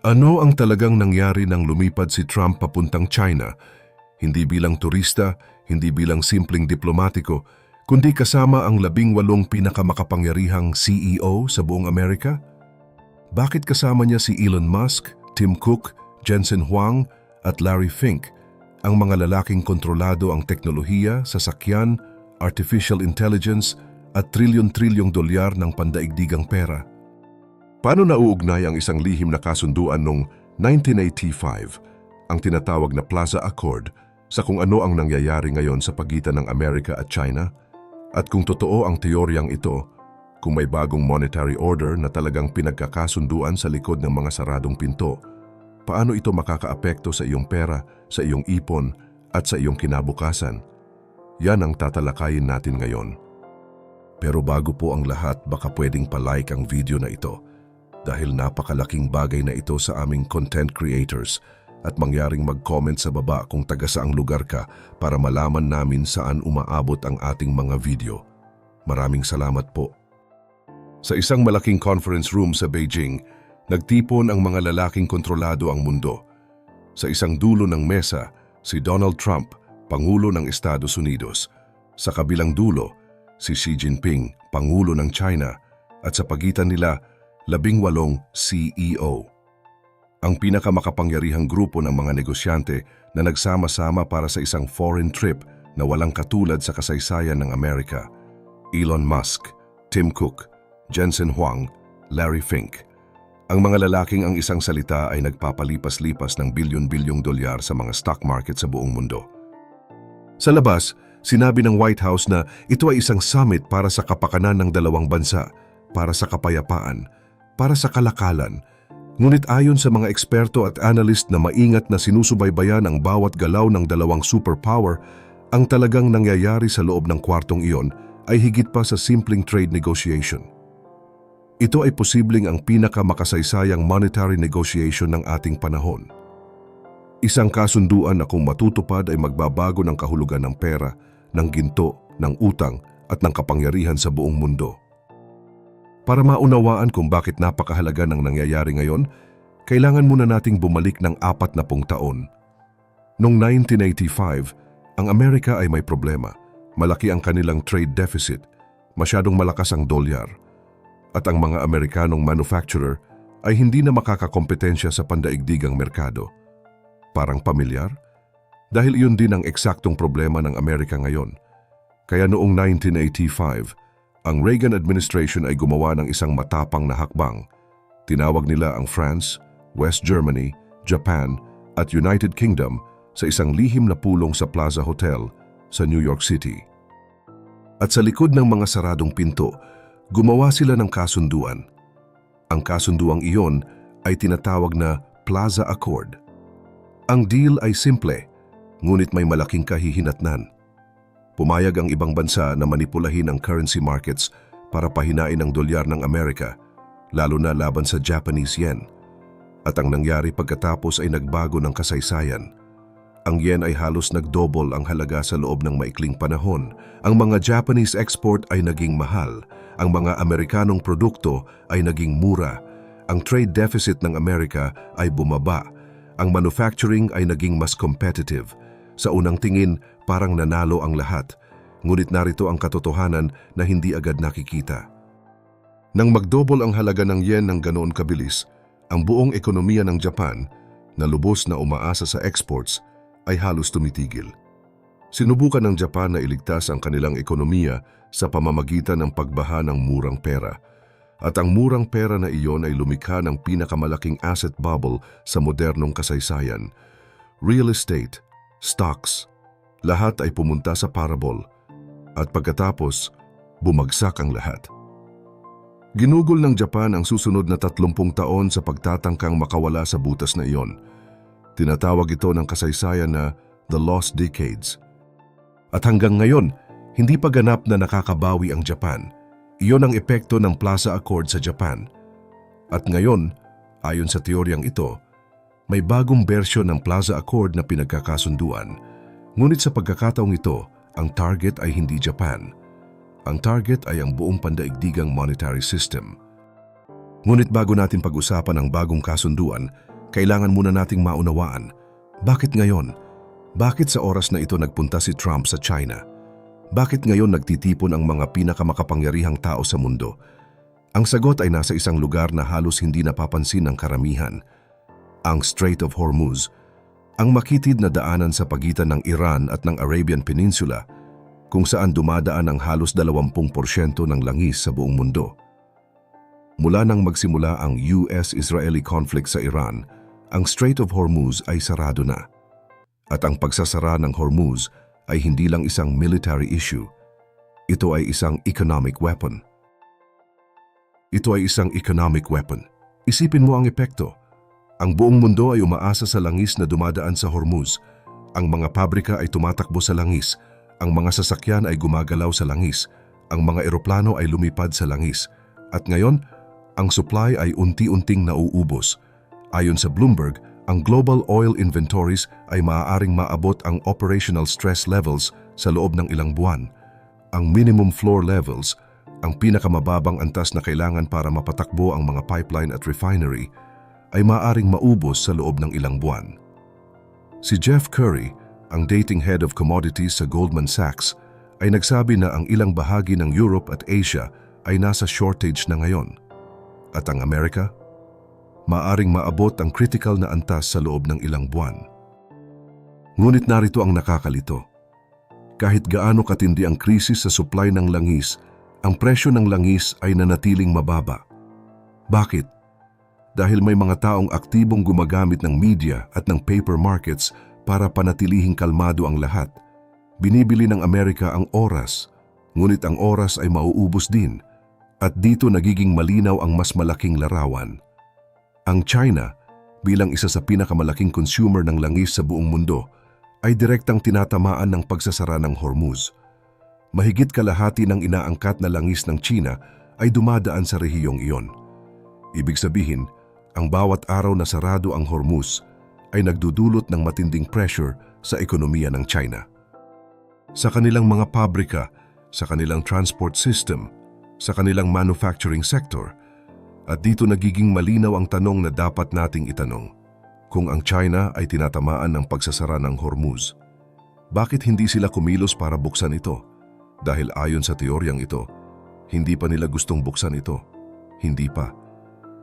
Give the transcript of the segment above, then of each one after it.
Ano ang talagang nangyari nang lumipad si Trump papuntang China? Hindi bilang turista, hindi bilang simpleng diplomatiko, kundi kasama ang 18 pinakamakapangyarihang CEO sa buong Amerika? Bakit kasama niya si Elon Musk, Tim Cook, Jensen Huang at Larry Fink, ang mga lalaking kontrolado ang teknolohiya, sasakyan, artificial intelligence at trilyon-trilyong dolyar ng pandaigdigang pera? Paano nauugnay ang isang lihim na kasunduan noong 1985, ang tinatawag na Plaza Accord, sa kung ano ang nangyayari ngayon sa pagitan ng Amerika at China? At kung totoo ang teoryang ito, kung may bagong monetary order na talagang pinagkakasunduan sa likod ng mga saradong pinto, paano ito makakaapekto sa iyong pera, sa iyong ipon at sa iyong kinabukasan? Yan ang tatalakayin natin ngayon. Pero bago po ang lahat, baka pwedeng palike ang video na ito dahil napakalaking bagay na ito sa aming content creators at mangyaring mag-comment sa baba kung taga saang lugar ka para malaman namin saan umaabot ang ating mga video. Maraming salamat po. Sa isang malaking conference room sa Beijing, nagtipon ang mga lalaking kontrolado ang mundo. Sa isang dulo ng mesa, si Donald Trump, Pangulo ng Estados Unidos. Sa kabilang dulo, si Xi Jinping, Pangulo ng China, at sa pagitan nila, 18 CEO. Ang pinakamakapangyarihang grupo ng mga negosyante na nagsama-sama para sa isang foreign trip na walang katulad sa kasaysayan ng Amerika. Elon Musk, Tim Cook, Jensen Huang, Larry Fink. Ang mga lalaking ang isang salita ay nagpapalipas-lipas ng bilyon-bilyong dolyar sa mga stock market sa buong mundo. Sa labas, sinabi ng White House na ito ay isang summit para sa kapakanan ng dalawang bansa, para sa kapayapaan, para sa kalakalan. Ngunit ayon sa mga eksperto at analyst na maingat na sinusubaybayan ang bawat galaw ng dalawang superpower, ang talagang nangyayari sa loob ng kwartong iyon ay higit pa sa simpleng trade negotiation. Ito ay posibleng ang pinakamakasaysayang monetary negotiation ng ating panahon. Isang kasunduan na kung matutupad ay magbabago ng kahulugan ng pera, ng ginto, ng utang at ng kapangyarihan sa buong mundo. Para maunawaan kung bakit napakahalaga ng nangyayari ngayon, kailangan muna nating bumalik ng 40 taon. Noong 1985, ang Amerika ay may problema. Malaki ang kanilang trade deficit, masyadong malakas ang dolyar, at ang mga Amerikanong manufacturer ay hindi na makakakompetensya sa pandaigdigang merkado. Parang pamilyar? Dahil iyon din ang eksaktong problema ng Amerika ngayon. Kaya noong 1985, ang Reagan administration ay gumawa ng isang matapang na hakbang. Tinawag nila ang France, West Germany, Japan at United Kingdom sa isang lihim na pulong sa Plaza Hotel sa New York City. At sa likod ng mga saradong pinto, gumawa sila ng kasunduan. Ang kasunduang iyon ay tinatawag na Plaza Accord. Ang deal ay simple, ngunit may malaking kahihinatnan. Pumayag ang ibang bansa na manipulahin ang currency markets para pahinain ang dolyar ng Amerika, lalo na laban sa Japanese yen. At ang nangyari pagkatapos ay nagbago ng kasaysayan. Ang yen ay halos nagdouble ang halaga sa loob ng maikling panahon. Ang mga Japanese export ay naging mahal. Ang mga Amerikanong produkto ay naging mura. Ang trade deficit ng Amerika ay bumaba. Ang manufacturing ay naging mas competitive. Sa unang tingin, parang nanalo ang lahat. Ngunit narito ang katotohanan na hindi agad nakikita. Nang magdouble ang halaga ng yen ng ganoon kabilis, ang buong ekonomiya ng Japan, na lubos na umaasa sa exports, ay halos tumitigil. Sinubukan ng Japan na iligtas ang kanilang ekonomiya sa pamamagitan ng pagbaha ng murang pera. At ang murang pera na iyon ay lumikha ng pinakamalaking asset bubble sa modernong kasaysayan. Real estate, stocks, lahat ay pumunta sa parabol. At pagkatapos, bumagsak ang lahat. Ginugol ng Japan ang susunod na 30 taon sa pagtatangkang makawala sa butas na iyon. Tinatawag ito ng kasaysayan na The Lost Decades. At hanggang ngayon, hindi pa ganap na nakakabawi ang Japan. Iyon ang epekto ng Plaza Accord sa Japan. At ngayon, ayon sa teoryang ito, may bagong bersyon ng Plaza Accord na pinagkakasunduan. Ngunit sa pagkakataong ito, ang target ay hindi Japan. Ang target ay ang buong pandaigdigang monetary system. Ngunit bago natin pag-usapan ang bagong kasunduan, kailangan muna nating maunawaan, bakit ngayon? Bakit sa oras na ito nagpunta si Trump sa China? Bakit ngayon nagtitipon ang mga pinakamakapangyarihang tao sa mundo? Ang sagot ay nasa isang lugar na halos hindi napapansin ng karamihan, ang Strait of Hormuz, ang makitid na daanan sa pagitan ng Iran at ng Arabian Peninsula, kung saan dumadaan ang halos 20% ng langis sa buong mundo. Mula nang magsimula ang US-Israeli conflict sa Iran, ang Strait of Hormuz ay sarado na. At ang pagsasara ng Hormuz ay hindi lang isang military issue. Ito ay isang economic weapon. Isipin mo ang epekto. Ang buong mundo ay umaasa sa langis na dumadaan sa Hormuz. Ang mga pabrika ay tumatakbo sa langis. Ang mga sasakyan ay gumagalaw sa langis. Ang mga eroplano ay lumipad sa langis. At ngayon, ang supply ay unti-unting nauubos. Ayon sa Bloomberg, ang global oil inventories ay maaaring maabot ang operational stress levels sa loob ng ilang buwan. Ang minimum floor levels, ang pinakamababang antas na kailangan para mapatakbo ang mga pipeline at refinery, ay maaaring maubos sa loob ng ilang buwan. Si Jeff Curry, ang dating head of commodities sa Goldman Sachs, ay nagsabi na ang ilang bahagi ng Europe at Asia ay nasa shortage na ngayon. At ang Amerika? Maaring maabot ang critical na antas sa loob ng ilang buwan. Ngunit narito ang nakakalito. Kahit gaano katindi ang krisis sa supply ng langis, ang presyo ng langis ay nanatiling mababa. Bakit? Dahil may mga taong aktibong gumagamit ng media at ng paper markets para panatilihing kalmado ang lahat. Binibili ng Amerika ang oras, ngunit ang oras ay mauubos din. At dito nagiging malinaw ang mas malaking larawan. Ang China, bilang isa sa pinakamalaking consumer ng langis sa buong mundo, ay direktang tinatamaan ng pagsasara ng Hormuz. Mahigit kalahati ng inaangkat na langis ng China ay dumadaan sa rehiyong iyon. Ibig sabihin, ang bawat araw na sarado ang Hormuz ay nagdudulot ng matinding pressure sa ekonomiya ng China. Sa kanilang mga pabrika, sa kanilang transport system, sa kanilang manufacturing sector, at dito nagiging malinaw ang tanong na dapat nating itanong. Kung ang China ay tinatamaan ng pagsasara ng Hormuz, bakit hindi sila kumilos para buksan ito? Dahil ayon sa teoryang ito, hindi pa nila gustong buksan ito. Hindi pa.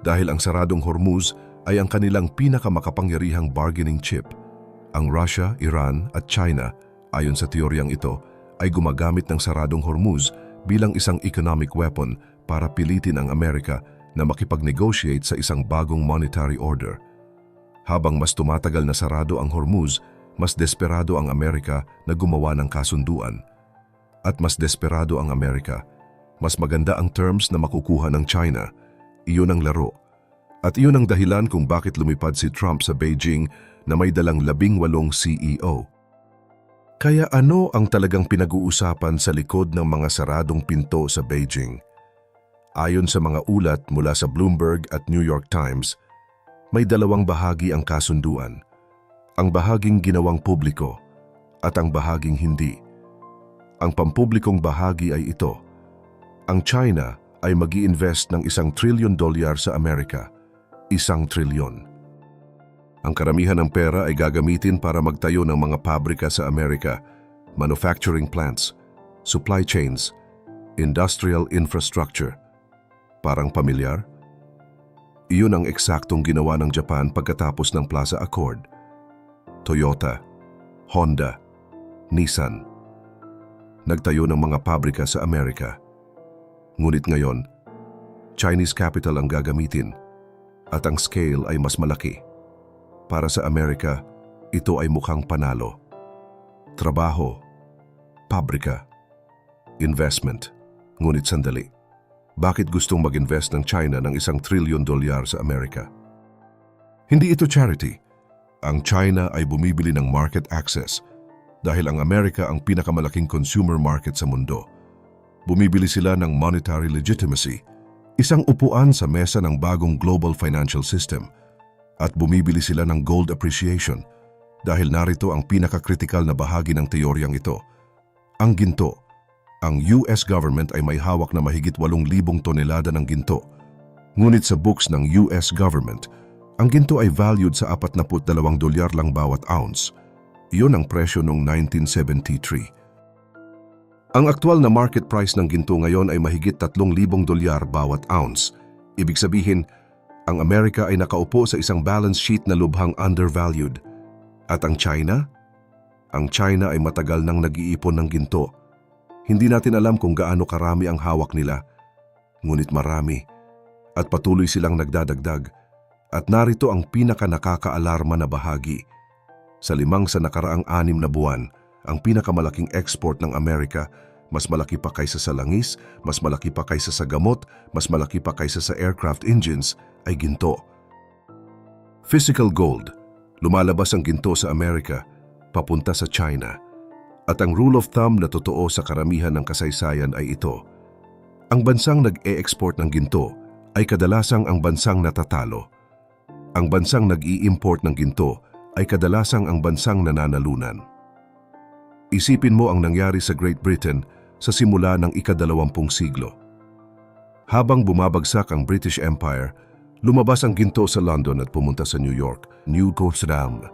Dahil ang saradong Hormuz ay ang kanilang pinakamakapangyarihang bargaining chip. Ang Russia, Iran at China, ayon sa teoryang ito, ay gumagamit ng saradong Hormuz bilang isang economic weapon para pilitin ang Amerika na makipag-negotiate sa isang bagong monetary order. Habang mas tumatagal na sarado ang Hormuz, mas desperado ang Amerika na gumawa ng kasunduan. At mas desperado ang Amerika, mas maganda ang terms na makukuha ng China. Iyon ang laro. At iyon ang dahilan kung bakit lumipad si Trump sa Beijing na may dalang 18 CEO. Kaya ano ang talagang pinag-uusapan sa likod ng mga saradong pinto sa Beijing? Ayon sa mga ulat mula sa Bloomberg at New York Times, may dalawang bahagi ang kasunduan. Ang bahaging ginawang publiko at ang bahaging hindi. Ang pampublikong bahagi ay ito. Ang China ay mag-i-invest ng $1 trillion sa Amerika. 1 trilyon. Ang karamihan ng pera ay gagamitin para magtayo ng mga pabrika sa Amerika, manufacturing plants, supply chains, industrial infrastructure. Parang pamilyar? Iyon ang eksaktong ginawa ng Japan pagkatapos ng Plaza Accord. Toyota, Honda, Nissan. Nagtayo ng mga pabrika sa Amerika. Ngunit ngayon, Chinese capital ang gagamitin at ang scale ay mas malaki. Para sa Amerika, ito ay mukhang panalo. Trabaho, pabrika, investment. Ngunit sandali. Bakit gustong mag-invest ng China ng $1 trillion sa Amerika? Hindi ito charity. Ang China ay bumibili ng market access dahil ang Amerika ang pinakamalaking consumer market sa mundo. Bumibili sila ng monetary legitimacy, isang upuan sa mesa ng bagong global financial system, at bumibili sila ng gold appreciation dahil narito ang pinaka-critical na bahagi ng teoryang ito, ang ginto. Ang US government ay may hawak na mahigit 8,000 tonelada ng ginto. Ngunit sa books ng US government, Ang ginto ay valued sa $42 lang bawat ounce. Iyon ang presyo noong 1973. Ang aktual na market price ng ginto ngayon ay mahigit $3,000 bawat ounce. Ibig sabihin, ang Amerika ay nakaupo sa isang balance sheet na lubhang undervalued. At ang China? Ang China ay matagal nang nag-iipon ng ginto. Hindi natin alam kung gaano karami ang hawak nila. Ngunit marami. At patuloy silang nagdadagdag. At narito ang pinaka-nakakaalarma na bahagi. Sa nakaraang 6 na buwan, ang pinakamalaking export ng Amerika, mas malaki pa kaysa sa langis, mas malaki pa kaysa sa gamot, mas malaki pa kaysa sa aircraft engines, ay ginto. Physical gold. Lumalabas ang ginto sa Amerika, papunta sa China. At ang rule of thumb na totoo sa karamihan ng kasaysayan ay ito. Ang bansang nag-e-export ng ginto ay kadalasang ang bansang natatalo. Ang bansang nag-i-import ng ginto ay kadalasang ang bansang nananalunan. Isipin mo ang nangyari sa Great Britain sa simula ng ika-20 siglo. Habang bumabagsak ang British Empire, lumabas ang ginto sa London at pumunta sa New York, New Amsterdam.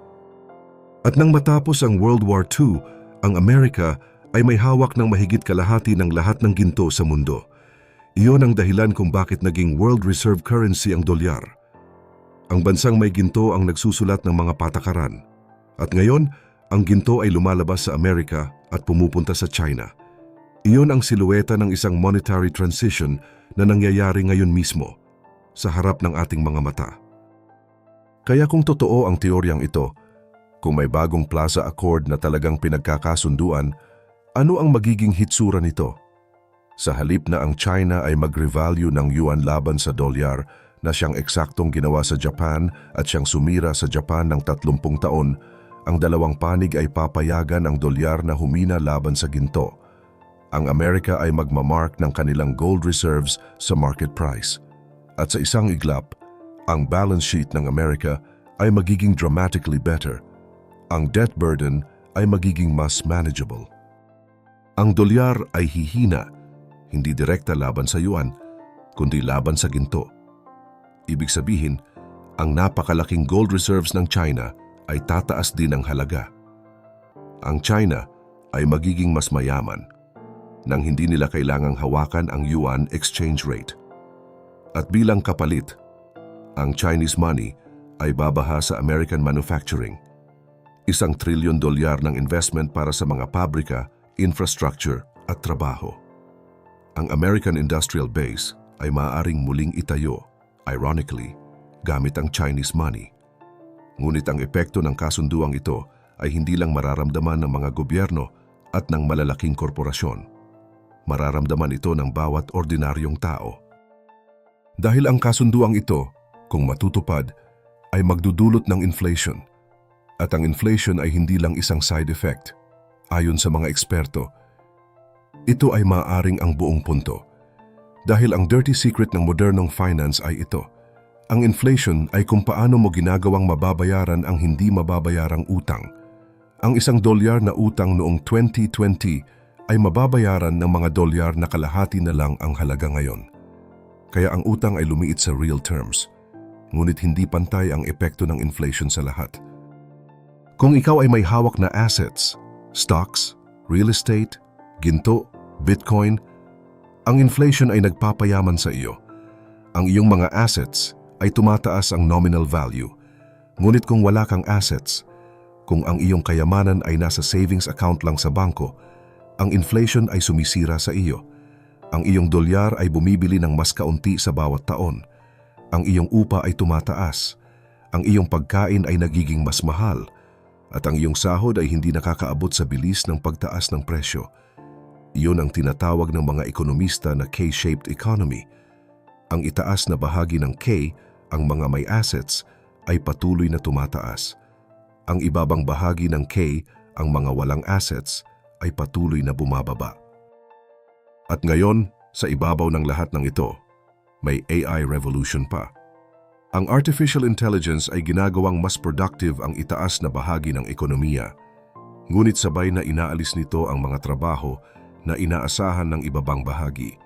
At nang matapos ang World War II, ang Amerika ay may hawak ng mahigit kalahati ng lahat ng ginto sa mundo. Iyon ang dahilan kung bakit naging world reserve currency ang dolyar. Ang bansang may ginto ang nagsusulat ng mga patakaran. At ngayon, ang ginto ay lumalabas sa Amerika at pumupunta sa China. Iyon ang silueta ng isang monetary transition na nangyayari ngayon mismo sa harap ng ating mga mata. Kaya kung totoo ang teoryang ito, kung may bagong Plaza Accord na talagang pinagkakasunduan, ano ang magiging hitsura nito? Sa halip na ang China ay mag-revalue ng yuan laban sa dolyar na siyang eksaktong ginawa sa Japan at siyang sumira sa Japan ng 30 taon, ang dalawang panig ay papayagan ang dolyar na humina laban sa ginto. Ang Amerika ay magmamark ng kanilang gold reserves sa market price. At sa isang iglap, ang balance sheet ng Amerika ay magiging dramatically better. Ang debt burden ay magiging mas manageable. Ang dolyar ay hihina, hindi direkta laban sa yuan, kundi laban sa ginto. Ibig sabihin, ang napakalaking gold reserves ng China ay tataas din ang halaga. Ang China ay magiging mas mayaman nang hindi nila kailangang hawakan ang yuan exchange rate. At bilang kapalit, ang Chinese money ay babaha sa American manufacturing. $1 trillion ng investment para sa mga pabrika, infrastructure at trabaho. Ang American industrial base ay maaaring muling itayo, ironically, gamit ang Chinese money. Ngunit ang epekto ng kasunduang ito ay hindi lang mararamdaman ng mga gobyerno at ng malalaking korporasyon. Mararamdaman ito ng bawat ordinaryong tao. Dahil ang kasunduang ito, kung matutupad, ay magdudulot ng inflation. At ang inflation ay hindi lang isang side effect. Ayon sa mga eksperto, ito ay maaaring ang buong punto. Dahil ang dirty secret ng modernong finance ay ito. Ang inflation ay kung paano mo ginagawang mababayaran ang hindi mababayarang utang. Ang $1 na utang noong 2020 ay mababayaran ng mga dolyar na kalahati na lang ang halaga ngayon. Kaya ang utang ay lumiit sa real terms. Ngunit hindi pantay ang epekto ng inflation sa lahat. Kung ikaw ay may hawak na assets, stocks, real estate, ginto, Bitcoin, ang inflation ay nagpapayaman sa iyo. Ang iyong mga assets ay tumataas ang nominal value. Ngunit kung wala kang assets, kung ang iyong kayamanan ay nasa savings account lang sa bangko, ang inflation ay sumisira sa iyo. Ang iyong dolyar ay bumibili ng mas kaunti sa bawat taon. Ang iyong upa ay tumataas. Ang iyong pagkain ay nagiging mas mahal. At ang iyong sahod ay hindi nakakaabot sa bilis ng pagtaas ng presyo. Iyon ang tinatawag ng mga ekonomista na K-shaped economy. Ang itaas na bahagi ng K, ang mga may assets, ay patuloy na tumataas. Ang ibabang bahagi ng K, ang mga walang assets, ay patuloy na bumababa. At ngayon, sa ibabaw ng lahat ng ito, may AI revolution pa. Ang artificial intelligence ay ginagawang mas productive ang itaas na bahagi ng ekonomiya. Ngunit sabay na inaalis nito ang mga trabaho na inaasahan ng ibabang bahagi.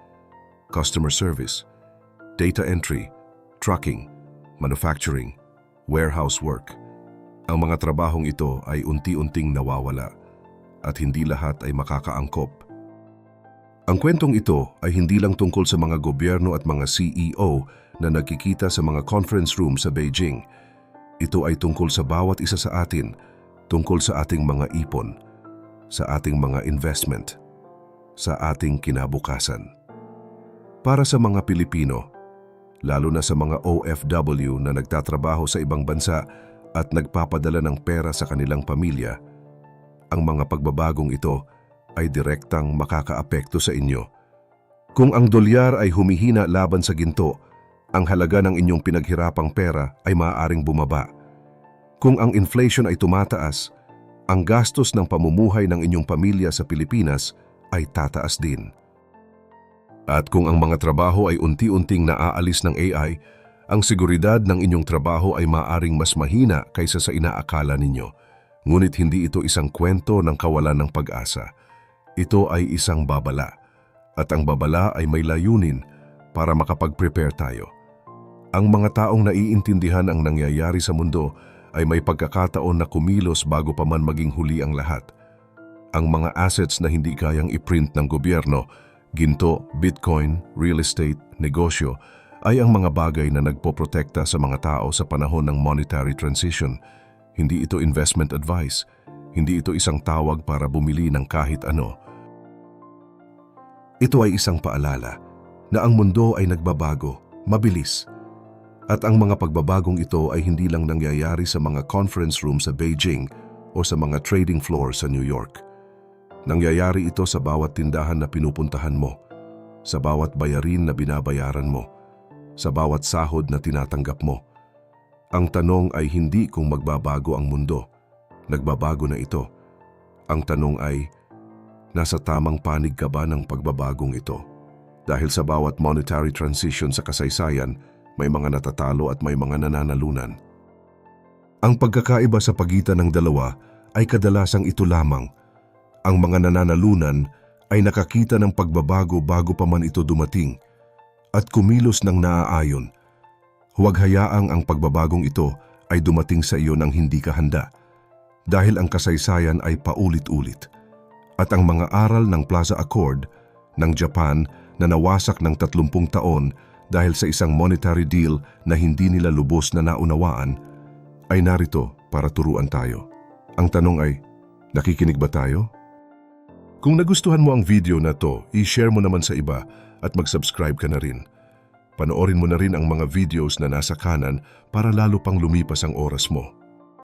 Customer service, data entry, trucking, manufacturing, warehouse work. Ang mga trabahong ito ay unti-unting nawawala at hindi lahat ay makakaangkop. Ang kwentong ito ay hindi lang tungkol sa mga gobyerno at mga CEO na nagkikita sa mga conference room sa Beijing. Ito ay tungkol sa bawat isa sa atin, tungkol sa ating mga ipon, sa ating mga investment, sa ating kinabukasan. Para sa mga Pilipino, lalo na sa mga OFW na nagtatrabaho sa ibang bansa at nagpapadala ng pera sa kanilang pamilya, ang mga pagbabagong ito ay direktang makakaapekto sa inyo. Kung ang dolyar ay humihina laban sa ginto, ang halaga ng inyong pinaghirapang pera ay maaaring bumaba. Kung ang inflation ay tumataas, ang gastos ng pamumuhay ng inyong pamilya sa Pilipinas ay tataas din. At kung ang mga trabaho ay unti-unting naaalis ng AI, ang seguridad ng inyong trabaho ay maaaring mas mahina kaysa sa inaakala ninyo. Ngunit hindi ito isang kwento ng kawalan ng pag-asa. Ito ay isang babala. At ang babala ay may layunin para makapag-prepare tayo. Ang mga taong naiintindihan ang nangyayari sa mundo ay may pagkakataon na kumilos bago pa man maging huli ang lahat. Ang mga assets na hindi kayang i-print ng gobyerno, ginto, bitcoin, real estate, negosyo, ay ang mga bagay na nagpoprotekta sa mga tao sa panahon ng monetary transition. Hindi ito investment advice. Hindi ito isang tawag para bumili ng kahit ano. Ito ay isang paalala na ang mundo ay nagbabago, mabilis. At ang mga pagbabagong ito ay hindi lang nangyayari sa mga conference room sa Beijing o sa mga trading floor sa New York. Nangyayari ito sa bawat tindahan na pinupuntahan mo, sa bawat bayarin na binabayaran mo, sa bawat sahod na tinatanggap mo. Ang tanong ay hindi kung magbabago ang mundo. Nagbabago na ito. Ang tanong ay, nasa tamang panig ka ba ng pagbabagong ito? Dahil sa bawat monetary transition sa kasaysayan, may mga natatalo at may mga nananalunan. Ang pagkakaiba sa pagitan ng dalawa ay kadalasang ito lamang. Ang mga nananalunan ay nakakita ng pagbabago bago pa man ito dumating at kumilos ng naaayon. Huwag hayaang ang pagbabagong ito ay dumating sa iyo nang hindi ka handa dahil ang kasaysayan ay paulit-ulit. At ang mga aral ng Plaza Accord ng Japan na nawasak ng 30 taon dahil sa isang monetary deal na hindi nila lubos na naunawaan, ay narito para turuan tayo. Ang tanong ay, nakikinig ba tayo? Kung nagustuhan mo ang video na to, i-share mo naman sa iba at mag-subscribe ka na rin. Panoorin mo na rin ang mga videos na nasa kanan para lalo pang lumipas ang oras mo.